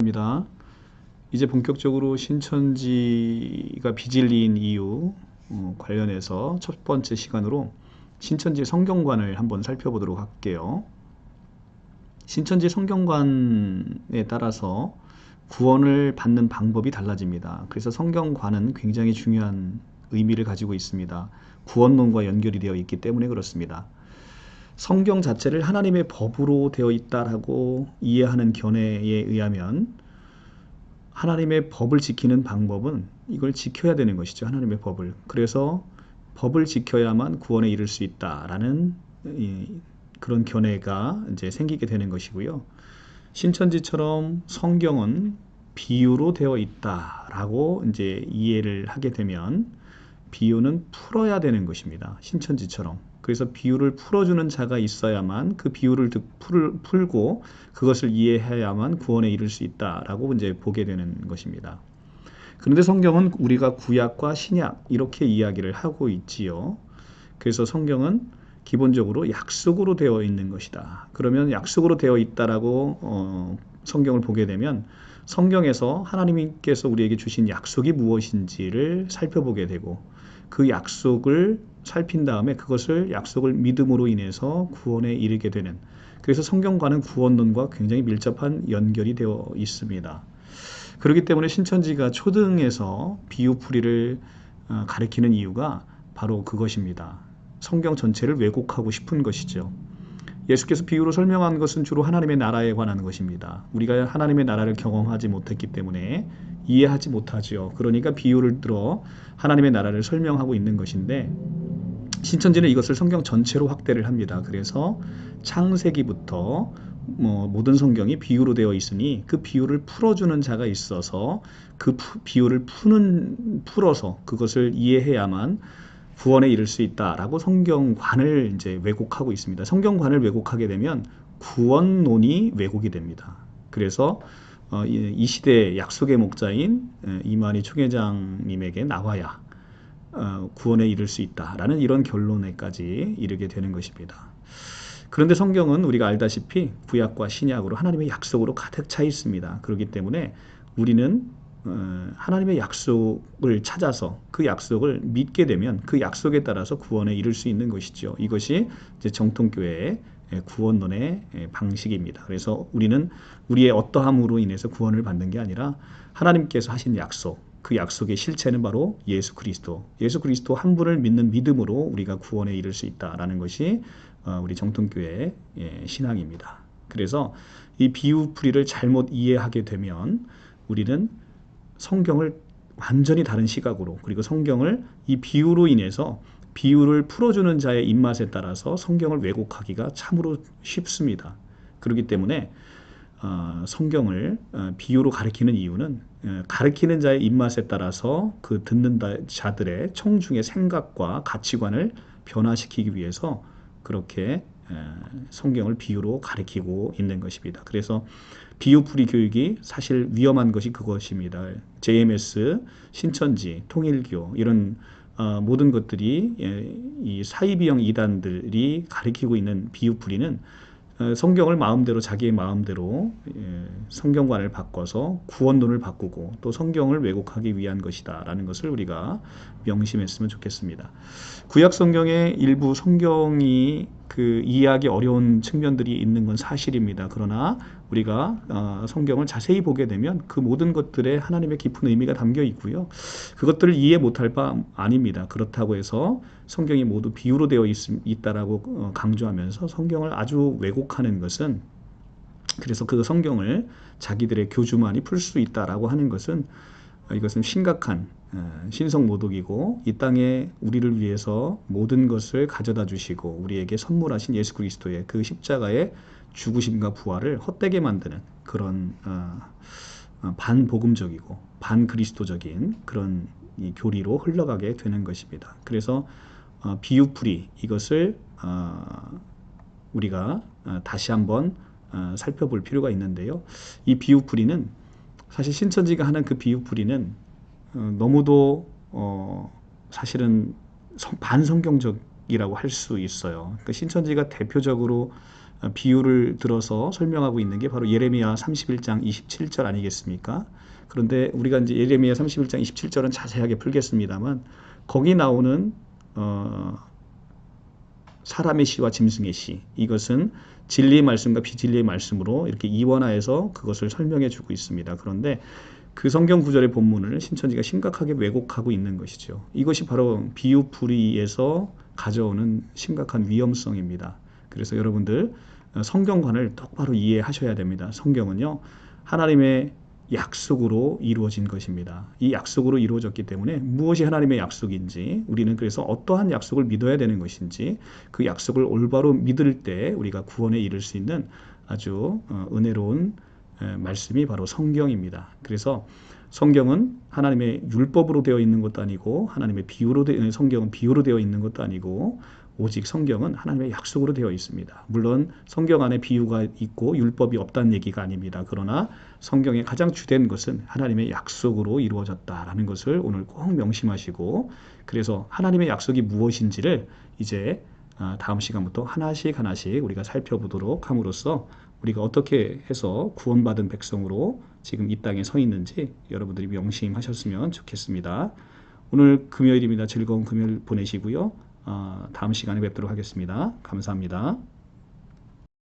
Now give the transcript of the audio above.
입니다. 이제 본격적으로 신천지가 비진리인 이유 관련해서 첫 번째 시간으로 신천지 성경관을 한번 살펴보도록 할게요. 신천지 성경관에 따라서 구원을 받는 방법이 달라집니다. 그래서 성경관은 굉장히 중요한 의미를 가지고 있습니다. 구원론과 연결이 되어 있기 때문에 그렇습니다. 성경 자체를 하나님의 법으로 되어 있다라고 이해하는 견해에 의하면 하나님의 법을 지키는 방법은 이걸 지켜야 되는 것이죠. 하나님의 법을. 그래서 법을 지켜야만 구원에 이를 수 있다라는 그런 견해가 이제 생기게 되는 것이고요. 신천지처럼 성경은 비유로 되어 있다라고 이제 이해를 하게 되면 비유는 풀어야 되는 것입니다. 신천지처럼. 그래서 비유를 풀어주는 자가 있어야만 그 비유를 풀고 그것을 이해해야만 구원에 이를 수 있다라고 이제 보게 되는 것입니다. 그런데 성경은 우리가 구약과 신약 이렇게 이야기를 하고 있지요. 그래서 성경은 기본적으로 약속으로 되어 있는 것이다. 그러면 약속으로 되어 있다라고 성경을 보게 되면 성경에서 하나님께서 우리에게 주신 약속이 무엇인지를 살펴보게 되고 그 약속을 살핀 다음에 그것을 약속을 믿음으로 인해서 구원에 이르게 되는, 그래서 성경과는 구원론과 굉장히 밀접한 연결이 되어 있습니다. 그렇기 때문에 신천지가 초등에서 비유풀이를 가리키는 이유가 바로 그것입니다. 성경 전체를 왜곡하고 싶은 것이죠. 예수께서 비유로 설명한 것은 주로 하나님의 나라에 관한 것입니다. 우리가 하나님의 나라를 경험하지 못했기 때문에 이해하지 못하지요. 그러니까 비유를 들어 하나님의 나라를 설명하고 있는 것인데 신천지는 이것을 성경 전체로 확대를 합니다. 그래서 창세기부터 모든 성경이 비유로 되어 있으니 그 비유를 풀어주는 자가 있어서 그 비유를 풀어서 그것을 이해해야만 구원에 이를 수 있다라고 성경관을 이제 왜곡하고 있습니다. 성경관을 왜곡하게 되면 구원론이 왜곡이 됩니다. 그래서 이 시대의 약속의 목자인 이만희 총회장님에게 나와야 구원에 이를 수 있다라는 이런 결론에까지 이르게 되는 것입니다. 그런데 성경은 우리가 알다시피 구약과 신약으로 하나님의 약속으로 가득 차 있습니다. 그렇기 때문에 우리는 하나님의 약속을 찾아서 그 약속을 믿게 되면 그 약속에 따라서 구원에 이를 수 있는 것이죠. 이것이 이제 정통교회의 구원론의 방식입니다. 그래서 우리는 우리의 어떠함으로 인해서 구원을 받는 게 아니라 하나님께서 하신 약속, 그 약속의 실체는 바로 예수 그리스도 한 분을 믿는 믿음으로 우리가 구원에 이를 수 있다라는 것이 우리 정통교회의 신앙입니다. 그래서 이 비유풀이를 잘못 이해하게 되면 우리는 성경을 완전히 다른 시각으로, 그리고 성경을 이 비유로 인해서 비유를 풀어주는 자의 입맛에 따라서 성경을 왜곡하기가 참으로 쉽습니다. 그렇기 때문에 성경을 비유로 가르치는 이유는 가르치는 자의 입맛에 따라서 그 듣는 자들의 청중의 생각과 가치관을 변화시키기 위해서 그렇게 성경을 비유로 가르치고 있는 것입니다. 그래서 비유풀이 교육이 사실 위험한 것이 그것입니다. JMS, 신천지, 통일교 이런 모든 것들이 이 사이비형 이단들이 가리키고 있는 비유풀이는 성경을 마음대로 자기의 마음대로 성경관을 바꿔서 구원론을 바꾸고 또 성경을 왜곡하기 위한 것이다라는 것을 우리가 명심했으면 좋겠습니다. 구약 성경의 일부 성경이 이해하기 어려운 측면들이 있는 건 사실입니다. 그러나 우리가 성경을 자세히 보게 되면 그 모든 것들에 하나님의 깊은 의미가 담겨 있고요. 그것들을 이해 못할 바 아닙니다. 그렇다고 해서 성경이 모두 비유로 되어 있다라고 강조하면서 성경을 아주 왜곡하는 것은, 그래서 그 성경을 자기들의 교주만이 풀 수 있다라고 하는 것은 이것은 심각한 신성모독이고, 이 땅에 우리를 위해서 모든 것을 가져다 주시고 우리에게 선물하신 예수 그리스도의 그 십자가의 죽으심과 부활을 헛되게 만드는 그런 반복음적이고 반그리스도적인 그런 이 교리로 흘러가게 되는 것입니다. 그래서 비유풀이, 이것을 우리가 다시 한번 살펴볼 필요가 있는데요. 이 비유풀이는 사실 신천지가 하는 그 비유풀이는 너무도 사실은 반성경적이라고 할 수 있어요. 그러니까 신천지가 대표적으로 비유를 들어서 설명하고 있는 게 바로 예레미야 31장 27절 아니겠습니까? 그런데 우리가 이제 예레미야 31장 27절은 자세하게 풀겠습니다만 거기 나오는 사람의 시와 짐승의 시, 이것은 진리의 말씀과 비진리의 말씀으로 이렇게 이원화해서 그것을 설명해 주고 있습니다. 그런데 그 성경 구절의 본문을 신천지가 심각하게 왜곡하고 있는 것이죠. 이것이 바로 비유풀이에서 가져오는 심각한 위험성입니다. 그래서 여러분들 성경관을 똑바로 이해하셔야 됩니다. 성경은요, 하나님의 약속으로 이루어진 것입니다. 이 약속으로 이루어졌기 때문에 무엇이 하나님의 약속인지, 우리는 그래서 어떠한 약속을 믿어야 되는 것인지, 그 약속을 올바로 믿을 때 우리가 구원에 이를 수 있는 아주 은혜로운 말씀이 바로 성경입니다. 그래서 성경은 하나님의 율법으로 되어 있는 것도 아니고, 하나님의 성경은 비유로 되어 있는 것도 아니고, 오직 성경은 하나님의 약속으로 되어 있습니다. 물론 성경 안에 비유가 있고 율법이 없다는 얘기가 아닙니다. 그러나 성경의 가장 주된 것은 하나님의 약속으로 이루어졌다라는 것을 오늘 꼭 명심하시고, 그래서 하나님의 약속이 무엇인지를 이제 다음 시간부터 하나씩 우리가 살펴보도록 함으로써 우리가 어떻게 해서 구원받은 백성으로 지금 이 땅에 서 있는지 여러분들이 명심하셨으면 좋겠습니다. 오늘 금요일입니다. 즐거운 금요일 보내시고요. 다음 시간에 뵙도록 하겠습니다. 감사합니다.